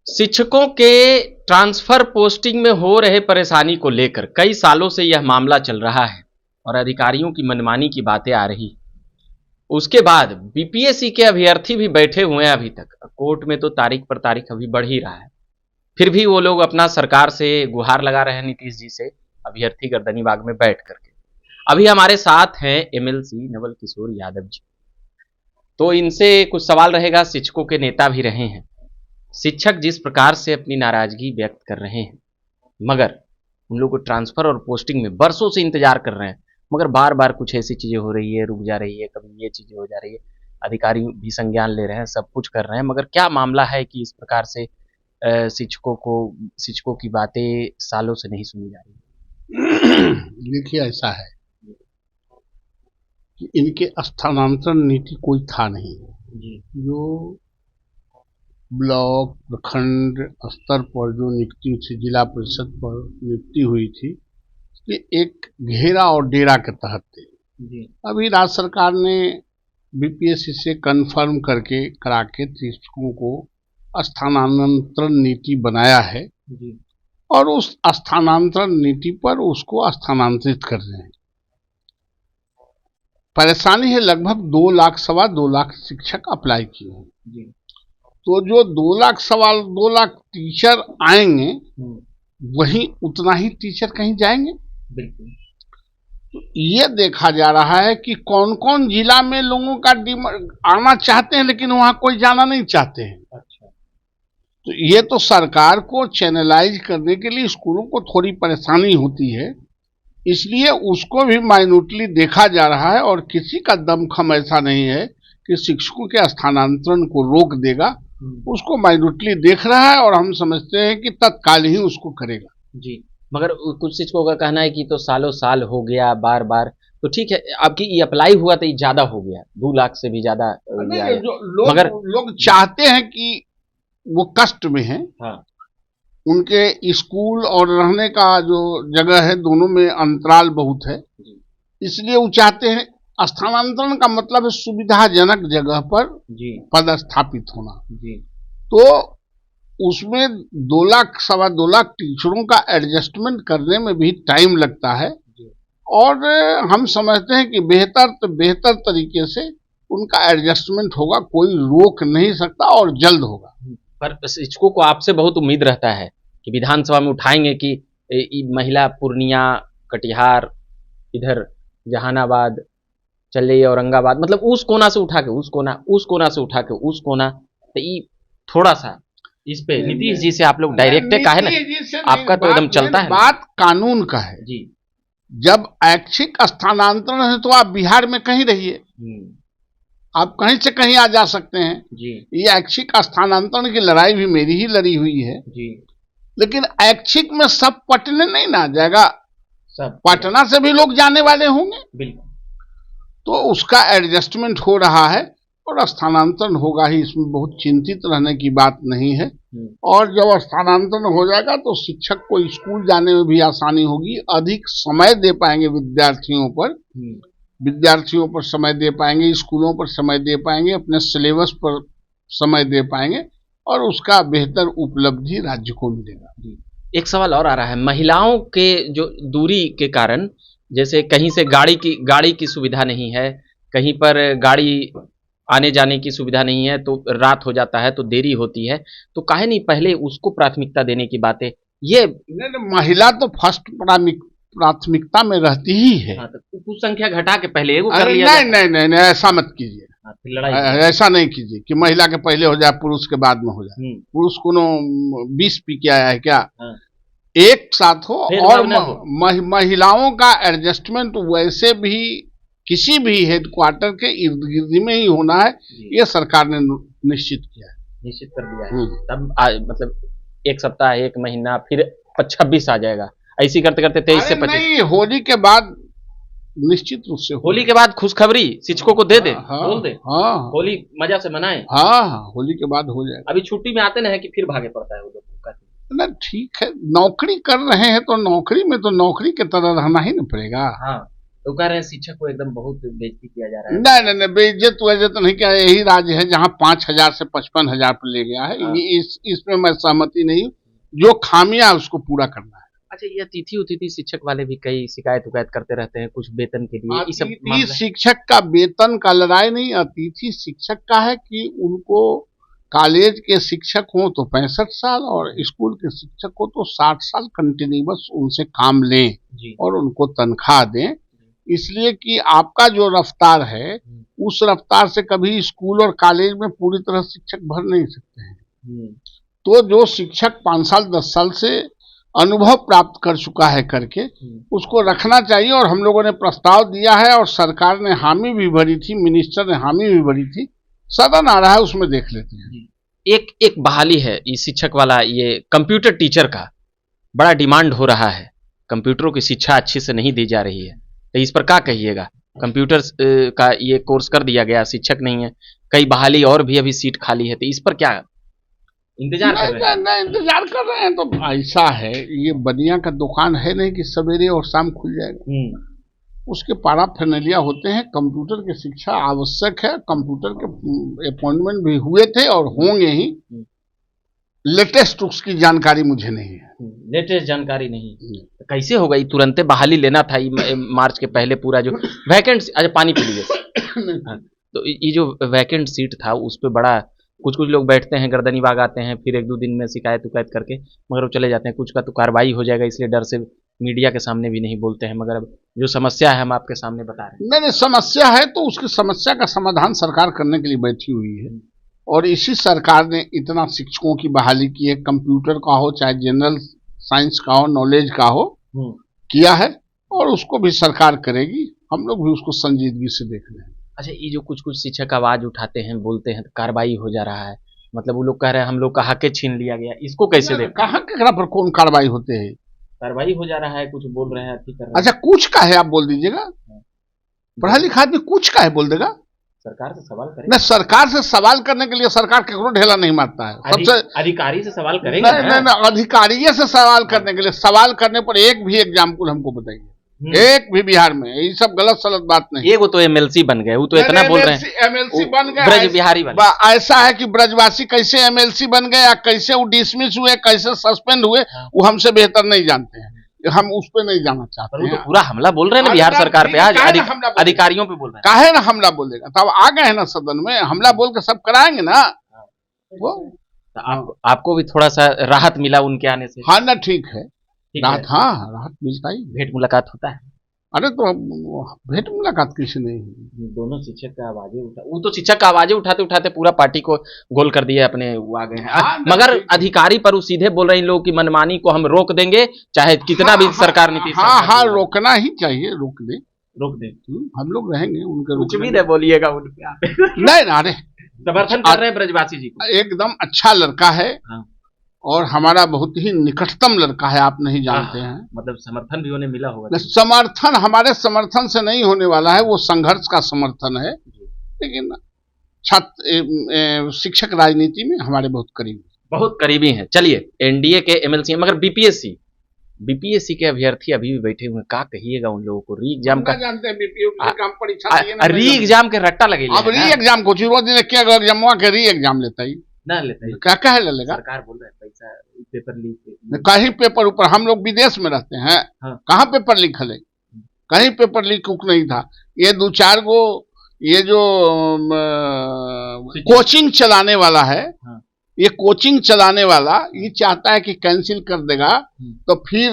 शिक्षकों के transfer posting में हो रहे परेशानी को लेकर कई सालों से यह मामला चल रहा है और अधिकारियों की मनमानी की बातें आ रही। उसके बाद बीपीएससी के अभ्यर्थी भी बैठे हुए हैं अभी तक। कोर्ट में तो तारीख पर तारीख अभी बढ़ ही रहा है, फिर भी वो लोग अपना सरकार से गुहार लगा रहे हैं नीतीश जी से, अभ्यर्थी गर्दनी बाग में बैठ करके। अभी हमारे साथ हैं एमएलसी नवल किशोर यादव जी, तो इनसे कुछ सवाल रहेगा। शिक्षकों के नेता भी रहे हैं। शिक्षक जिस प्रकार से अपनी नाराजगी व्यक्त कर रहे हैं, मगर उन लोग को ट्रांसफर और पोस्टिंग में बरसों से इंतजार कर रहे हैं, मगर बार बार कुछ ऐसी चीजें हो रही है, रुक जा रही है, कभी ये चीजें हो जा रही है, अधिकारी भी संज्ञान ले रहे हैं, सब कुछ कर रहे हैं, मगर क्या मामला है कि इस प्रकार से शिक्षकों की बातें सालों से नहीं सुनी जा रही। देखिए, ऐसा है कि इनके स्थानांतरण नीति कोई था नहीं जी। जो ब्लॉक प्रखंड स्तर पर जो नियुक्ति थी, जिला परिषद पर नियुक्ति हुई थी, ये एक घेरा और डेरा के तहत थे। अभी राज्य सरकार ने बीपीएससी से कंफर्म करके करा के शिक्षकों को स्थानांतरण नीति बनाया है जी। और उस स्थानांतरण नीति पर उसको स्थानांतरित कर रहे हैं। परेशानी है, लगभग 2 लाख सवा 2 लाख शिक्षक अप्लाई किए हैं जी। तो जो 2 लाख सवा 2 लाख टीचर आएंगे, वही उतना ही टीचर कहीं जाएंगे। बिल्कुल। तो ये देखा जा रहा है कि कौन कौन जिला में लोगों का आना चाहते हैं, लेकिन वहां कोई जाना नहीं चाहते हैं। अच्छा। तो ये तो सरकार को चैनलाइज करने के लिए स्कूलों को थोड़ी परेशानी होती है, इसलिए उसको भी माइन्यूटली देखा जा रहा है। और किसी का दमखम ऐसा नहीं है कि शिक्षकों के स्थानांतरण को रोक देगा, उसको माइन्यूटली देख रहा है और हम समझते हैं कि तत्काल ही उसको करेगा जी। मगर कुछ शिक्षकों का कहना है कि तो सालों साल हो गया, बार बार, तो ठीक है, आपकी ये अप्लाई हुआ तो ये ज्यादा हो गया, 2 लाख से भी ज्यादा हो गया। मगर लोग चाहते हैं कि वो कष्ट में है। हाँ। उनके स्कूल और रहने का जो जगह है, दोनों में अंतराल बहुत है, इसलिए वो चाहते हैं। स्थानांतरण का मतलब है सुविधाजनक जगह पर पदस्थापित होना जी। तो उसमें 2 लाख सवा 2 लाख टीचरों का एडजस्टमेंट करने में भी टाइम लगता है और हम समझते हैं कि बेहतर तरीके से उनका एडजस्टमेंट होगा, कोई रोक नहीं सकता और जल्द होगा। पर शिक्षकों को आपसे बहुत उम्मीद रहता है कि विधानसभा में उठाएंगे कि महिला पूर्णिया, कटिहार, इधर जहानाबाद, चले औरंगाबाद, मतलब उस कोना से उठा के उस कोना से उठा के उस कोना, तो ये थोड़ा सा इस पे नीतीश जी से आप लोग डायरेक्ट का है ना, आपका तो एकदम चलता है। बात कानून का है जी। जब ऐच्छिक स्थानांतरण है तो आप बिहार में कहीं रहिए, आप कहीं से कहीं आ जा सकते हैं जी। ये ऐच्छिक स्थानांतरण की लड़ाई भी मेरी ही लड़ी हुई है जी। लेकिन ऐच्छिक में सब पटने नहीं ना जाएगा, सब पटना से भी लोग जाने वाले होंगे, बिल्कुल। तो उसका एडजस्टमेंट हो रहा है और स्थानांतरण होगा ही, इसमें बहुत चिंतित रहने की बात नहीं है। और जब स्थानांतरण हो जाएगा तो शिक्षक को स्कूल जाने में भी आसानी होगी, अधिक समय दे पाएंगे विद्यार्थियों पर समय दे पाएंगे, स्कूलों पर समय दे पाएंगे, अपने सिलेबस पर समय दे पाएंगे और उसका बेहतर उपलब्धि राज्य को मिलेगा। एक सवाल और आ रहा है, महिलाओं के जो दूरी के कारण, जैसे कहीं से गाड़ी की सुविधा नहीं है, कहीं पर गाड़ी आने जाने की सुविधा नहीं है, तो रात हो जाता है, तो देरी होती है, तो काहे नहीं पहले उसको प्राथमिकता देने की बातें। ये महिला तो फर्स्ट प्राथमिकता में रहती ही है। हाँ, तो कुछ संख्या घटा के पहले वो कर लिया। नहीं, ऐसा मत कीजिए। ऐसा नहीं कीजिए कि महिला के पहले हो जाए, पुरुष के बाद में हो जाए। पुरुष को 20 पी के आया है क्या? हाँ। एक साथ हो और महिलाओं का एडजस्टमेंट वैसे भी किसी भी हेडक्वार्टर के इर्द गिर्द में ही होना है, ये सरकार ने निश्चित किया है, निश्चित कर दिया है। तब मतलब 1 सप्ताह, 1 महीना, फिर 26 आ जाएगा, ऐसी करते करते 23 से 25। नहीं, होली के बाद निश्चित रूप से, होली के बाद खुशखबरी शिक्षकों को दे दे, बोल दे। हाँ, होली मजा से मनाए। हाँ, होली के बाद हो जाएगा। अभी छुट्टी में आते ना है कि फिर भागे पड़ता है वो लोग। ना, ठीक है, नौकरी कर रहे हैं तो नौकरी में तो नौकरी की तरह रहना ही ना पड़ेगा। हाँ, तो कह रहे हैं शिक्षक को एकदम बहुत बेइज्जती किया जा रहा है। नहीं नहीं नहीं, बेइज्जत वैसे तो नहीं किया। यही राज्य है जहाँ 5,000 से 55,000 पर ले गया है। इसमें मैं सहमति नहीं हूँ। जो खामियां उसको पूरा करना है। अच्छा, ये अतिथि उतिथि शिक्षक वाले भी कई शिकायत उकायत करते रहते हैं कुछ वेतन के लिए, ये सब अतिथि शिक्षक का वेतन का लड़ाई नहीं, अतिथि शिक्षक का है कि उनको कॉलेज के शिक्षक हो तो 65 साल और स्कूल के शिक्षक हो तो 60 साल कंटिन्यूअस उनसे काम लें और उनको तनख्वाह दें। इसलिए कि आपका जो रफ्तार है उस रफ्तार से कभी स्कूल और कॉलेज में पूरी तरह शिक्षक भर नहीं सकते हैं। तो जो शिक्षक 5 साल 10 साल से अनुभव प्राप्त कर चुका है करके उसको रखना चाहिए। और हम लोगों ने प्रस्ताव दिया है और सरकार ने हामी भी भरी थी, मिनिस्टर ने हामी भी भरी थी। सदन आ रहा है, उसमें देख लेते हैं। एक बहाली है ये शिक्षक वाला, ये कंप्यूटर टीचर का बड़ा डिमांड हो रहा है। कंप्यूटरों की शिक्षा अच्छी से नहीं दी जा रही है, तो इस पर क्या कहिएगा? कंप्यूटर का ये कोर्स कर दिया गया, शिक्षक नहीं है, कई बहाली और भी अभी सीट खाली है, तो इस पर क्या इंतजार कर रहे हैं? नहीं, इंतजार कर रहे हैं। तो ऐसा है, ये बनिया का दुकान है नहीं कि सवेरे और शाम खुल जाएगा। उसके पैराफर्नेलिया होते हैं। कंप्यूटर की शिक्षा आवश्यक है। कंप्यूटर के अपॉइंटमेंट भी हुए थे और होंगे ही। लेटेस्ट उसकी जानकारी मुझे नहीं है। लेटेस्ट जानकारी नहीं। तो कैसे होगा? तुरंत बहाली लेना था मार्च के पहले पूरा जो वैकेंट। अच्छा, पानी पी लीजिए। तो ये जो वैकेंट सीट था उस पर बड़ा कुछ लोग बैठते हैं, गर्दनी बाग आते हैं, फिर 1-2 दिन में शिकायत उकायत करके मगर वो चले जाते हैं। कुछ का तो कार्रवाई हो जाएगा, इसलिए डर से मीडिया के सामने भी नहीं बोलते हैं। मगर अब जो समस्या है हम आपके सामने बता रहे हैं। नहीं, समस्या है तो उसकी समस्या का समाधान सरकार करने के लिए बैठी हुई है। और इसी सरकार ने इतना शिक्षकों की बहाली की है, कंप्यूटर का हो चाहे जनरल साइंस का हो, नॉलेज का हो, किया है। और उसको भी सरकार करेगी। हम लोग भी उसको संजीदगी से देख रहे हैं। अच्छा, ये जो कुछ शिक्षक आवाज उठाते हैं, बोलते हैं, तो कार्रवाई हो जा रहा है, मतलब वो लोग कह रहे हैं हम लोग का हक छीन लिया गया, इसको कैसे देखें? कहाँ केकरा पर कौन कार्रवाई होते हैं? कार्रवाई हो जा रहा है, कुछ बोल रहे हैं, कर रहे हैं। अच्छा, कुछ का है आप बोल दीजिएगा। पढ़ा लिखा आदमी कुछ का है बोल देगा। सरकार से सवाल करें। नहीं, सरकार से सवाल करने के लिए सरकार केकरो ढेला नहीं मारता है। सबसे अधिकारी से सवाल करेंगे। नहीं, अधिकारी से सवाल करने के लिए, सवाल करने पर एक भी एग्जाम्पल हमको बताइए, एक भी बिहार में। ये सब गलत सलत बात नहीं। ये वो तो एमएलसी बन गए, वो तो इतना बोल रहे हैं एमएलसी बन गए, ब्रज बिहारी वाले। ऐसा है कि ब्रजवासी कैसे एमएलसी बन गए या कैसे वो डिसमिस हुए, कैसे सस्पेंड हुए, वो हमसे बेहतर नहीं जानते हैं। हम उस पे नहीं जाना चाहते हैं। तो पूरा हमला बोल रहे हैं ना बिहार सरकार पे, आज अधिकारियों पे बोल रहे हैं। काहे ना हमला बोलेगा? तब आ गए हैं ना सदन में, हमला बोल के सब कराएंगे ना। वो आपको भी थोड़ा सा राहत मिला उनके आने से? हाँ ना, ठीक है, राहत। हाँ, राहत मिलता ही। भेंट मुलाकात होता है? अरे तो भेंट मुलाकात किसी नहीं। दोनों शिक्षक का आवाजें वो तो शिक्षक का आवाजें उठाते उठाते पूरा पार्टी को गोल कर दिया अपने, वो आ गए हैं। मगर अधिकारी पर वो सीधे बोल रहे हैं लोग की मनमानी को हम रोक देंगे, चाहे कितना भी सरकार नीति। हाँ, रोकना ही चाहिए। रोक दे। हम लोग रहेंगे उनके। कुछ भी नहीं बोलिएगा उनके। नहीं, अरे समर्थन कर रहे हैं ब्रजवासी जी को। एकदम अच्छा लड़का है और हमारा बहुत ही निकटतम लड़का है, आप नहीं जानते हैं। मतलब समर्थन भी उन्हें मिला होगा? समर्थन हमारे समर्थन से नहीं होने वाला है, वो संघर्ष का समर्थन है। लेकिन छात्र शिक्षक राजनीति में हमारे बहुत करीबी हैं। चलिए, एनडीए के एमएलसी, मगर बीपीएससी के अभ्यर्थी अभी भी बैठे हुए, क्या कहिएगा उन लोगों को? री एग्जाम का जानते हैं, परीक्षा री एग्जाम के रट्टा लगे। अब री एग्जाम को क्या एग्जाम के री एग्जाम लेता ही ना लेता है, क्या लेगा? सरकार बोल रहा है पैसा पेपर लीक। कहीं पेपर ऊपर, हम लोग विदेश में रहते हैं। कहाँ पेपर लीक है? कहीं पेपर लीक नहीं था। ये 2-4 गो ये जो कोचिंग चलाने वाला है, ये कोचिंग चलाने वाला ये चाहता है कि कैंसिल कर देगा तो फिर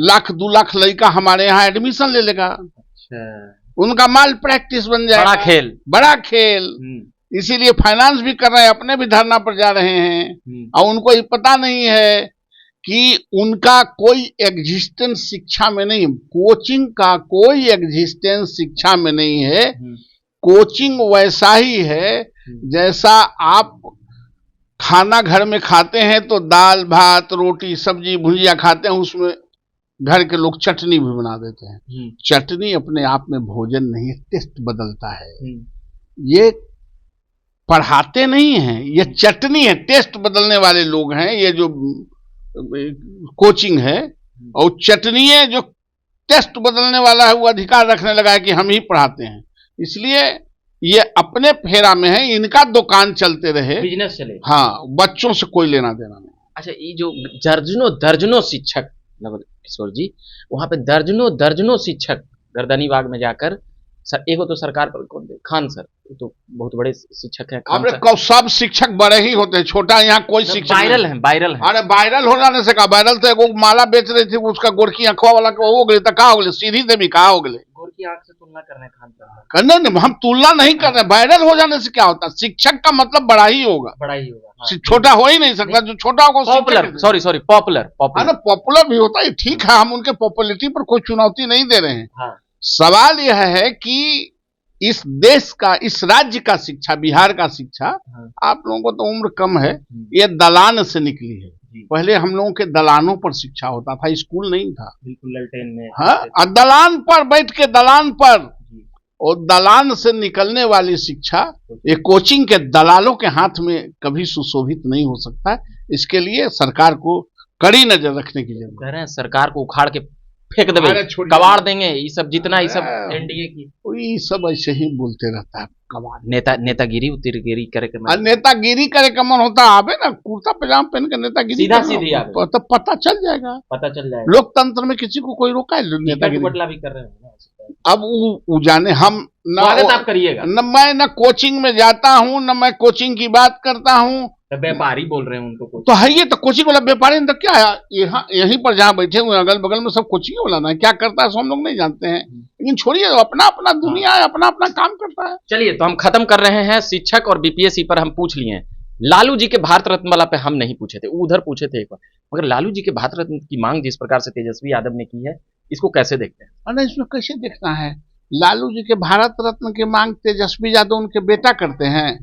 1-2 लाख लड़का हमारे यहाँ एडमिशन ले लेगा। उनका माल प्रैक्टिस बन जाएगा। बड़ा खेल। इसीलिए फाइनेंस भी कर रहे हैं, अपने भी धरना पर जा रहे हैं। और उनको ये पता नहीं है कि उनका कोई एग्जिस्टेंस शिक्षा में नहीं, कोचिंग का कोई एग्जिस्टेंस शिक्षा में नहीं है। कोचिंग वैसा ही है जैसा आप खाना घर में खाते हैं तो दाल भात रोटी सब्जी भुजिया खाते हैं, उसमें घर के लोग चटनी भी बना देते हैं। चटनी अपने आप में भोजन नहीं है, टेस्ट बदलता है। ये पढ़ाते नहीं हैं, ये चटनी है, टेस्ट बदलने वाले लोग हैं ये जो कोचिंग है। और चटनी है जो टेस्ट बदलने वाला है वो अधिकार रखने लगा है कि हम ही पढ़ाते हैं। इसलिए ये अपने फेरा में है, इनका दुकान चलते रहे, बिजनेस चले। हाँ, बच्चों से कोई लेना देना नहीं। अच्छा, ये जो दर्जनों दर्जनों शिक्षक नवल किशोर जी, वहां पे दर्जनों दर्जनों शिक्षक गर्दनी बाग में जाकर, सर एक तो सरकार पर कौन दे, खान सर, वो तो बहुत बड़े शिक्षक हैं। अरे सब शिक्षक बड़े ही होते हैं, छोटा यहाँ कोई शिक्षक वायरल है, वायरल है। अरे वायरल हो जाने से कहा, वायरल तो एगो माला बेच रही थी, उसका गोरकी आंखवा वाला हो गए, तो कहा हो गए, सीधी से भी कहा हो गए। गोरकी आंख से तुलना कर रहे हैं खान सर? करना नहीं, हम तुलना नहीं कर रहे। वायरल हो जाने से क्या होता है, शिक्षक का मतलब बड़ा ही होगा, बड़ा ही होगा। हाँ। छोटा हो ही नहीं सकता, जो छोटा होगा पॉपुलर, सॉरी पॉपुलर पॉपुलर भी होता है, ठीक है, हम उनके पॉपुलरिटी पर कोई चुनौती नहीं दे रहे हैं। हाँ। सवाल यह है कि इस देश का, इस राज्य का शिक्षा, बिहार का शिक्षा, हाँ। आप लोगों को तो उम्र कम है, ये दलान से निकली है। पहले हम लोगों के दलानों पर शिक्षा होता था, स्कूल नहीं था, बिल्कुल ललटेन में। हाँ, दलान पर बैठ के, दलान पर, और दलान से निकलने वाली शिक्षा ये कोचिंग के दलालों के हाथ में कभी सुशोभित नहीं हो सकता है। इसके लिए सरकार को कड़ी नजर रखने की जरूरत है। कह रहे हैं सरकार को उखाड़ के फेंक देंगे, कबाड़ देंगे, ये सब जितना, ये सब एनडीए की, ये सब ऐसे ही बोलते रहता है, कबाड़। नेतागिरी उतिरगिरी करे के मन, नेतागिरी करे का मन होता, आवे ना कुर्ता पजामा पहन के नेतागिरी, सीधा सीधी आवे, तो पता चल जाएगा, पता चल जाएगा। लोकतंत्र में किसी को कोई रोका है? नेतागिरी बटला भी कर रहे हैं। अब वो जाने, हम न स्वागत आप करिएगा। न मैं न कोचिंग में जाता हूँ, न मैं कोचिंग की बात करता हूँ। व्यापारी बोल रहे हैं उनको, तो है ये तो कोचिंग वाला व्यापारी, तो क्या है, यहाँ यहीं पर जहाँ बैठे हुए अगल बगल में सब कोचिंग वाला ना, क्या करता है सो हम लोग नहीं जानते हैं, लेकिन छोड़िए, अपना अपना दुनिया है, अपना अपना काम करता है। चलिए, तो हम खत्म कर रहे हैं। शिक्षक और बीपीएससी पर हम पूछ लिए हैं। लालू जी के भारत रत्न वाला पे हम नहीं पूछे थे, उधर पूछे थे एक बार, मगर लालू जी के भारत रत्न की मांग जिस प्रकार से तेजस्वी यादव ने की है, इसको कैसे देखते हैं? अरे इसमें कैसे देखना है, लालू जी के भारत रत्न की मांग तेजस्वी यादव उनके बेटा करते हैं,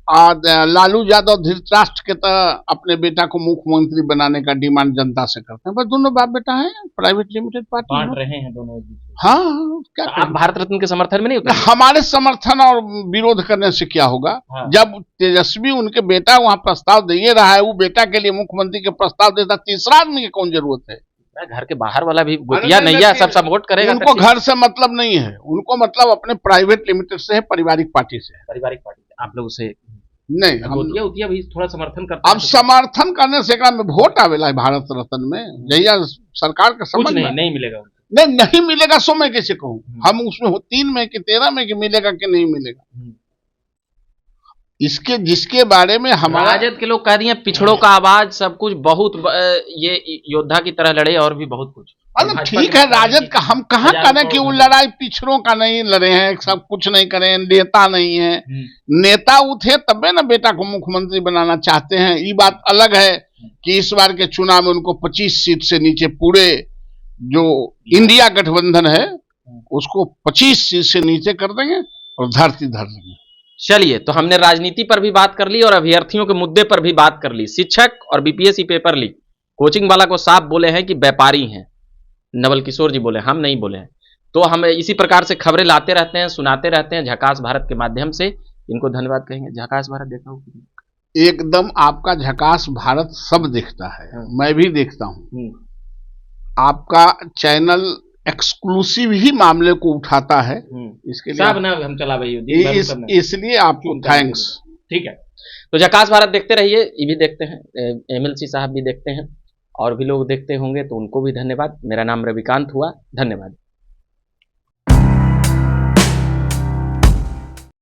और लालू यादव धृतराष्ट्र के तरह अपने बेटा को मुख्यमंत्री बनाने का डिमांड जनता से करते हैं। बस दोनों बाप बेटा हैं, प्राइवेट लिमिटेड पार्टी बांट रहे हैं दोनों। हाँ, क्या आप भारत रत्न के समर्थन में नहीं होते? हमारे समर्थन और विरोध करने से क्या होगा? हाँ। जब तेजस्वी उनके बेटा वहां प्रस्ताव दे रहा है, वो बेटा के लिए मुख्यमंत्री के प्रस्ताव देता, तीसरा आदमी की कौन जरूरत है? घर के बाहर वाला भी गोतिया नैया सब सपोर्ट करेगा। उनको घर से मतलब नहीं है, उनको मतलब अपने प्राइवेट लिमिटेड से है, पारिवारिक पार्टी से है। पारिवारिक पार्टी से आप लोग उसे नहीं, गोतिया उतिया भी थोड़ा समर्थन करते अब समर्थन करने से में वोट आवेला है भारत रत्न में, जहिया सरकार का कुछ नहीं मिलेगा, नहीं मिलेगा। सो मैं कैसे कहूँ, हम उसमें 3 में कि 13 में कि मिलेगा कि नहीं मिलेगा, इसके जिसके बारे में हमारा राजद के लोग कह दिए पिछड़ों का आवाज, सब कुछ बहुत, ये योद्धा की तरह लड़े और भी बहुत कुछ। ठीक है, राजद का हम कहाँ करें कि वो लड़ाई पिछड़ों का नहीं लड़े हैं, सब कुछ नहीं करें, नेता नहीं है। नेता वो थे तबे ना बेटा को मुख्यमंत्री बनाना चाहते हैं। ये बात अलग है कि इस बार के चुनाव में उनको 25 सीट से नीचे, पूरे जो इंडिया गठबंधन है उसको 25 सीट से नीचे कर देंगे और धरती धर देंगे। चलिए, तो हमने राजनीति पर भी बात कर ली और अभ्यर्थियों के मुद्दे पर भी बात कर ली। शिक्षक और बीपीएससी पेपर लीक, कोचिंग वाला को साफ बोले हैं कि व्यापारी हैं, नवल किशोर जी बोले, हम नहीं बोले हैं। तो हम इसी प्रकार से खबरें लाते रहते हैं, सुनाते रहते हैं झकास भारत के माध्यम से। इनको धन्यवाद कहेंगे। झकास भारत देखा हो? एकदम, आपका झकास भारत सब देखता है, मैं भी देखता हूँ। आपका चैनल एक्सक्लूसिव ही मामले को उठाता है, इसके लिए सब ना हम चला भाई, इसलिए आपको थैंक्स। ठीक है, तो झकास भारत देखते रहिए। ये भी देखते हैं, एमएलसी साहब भी देखते हैं, और भी लोग देखते होंगे, तो उनको भी धन्यवाद। मेरा नाम रविकांत हुआ, धन्यवाद।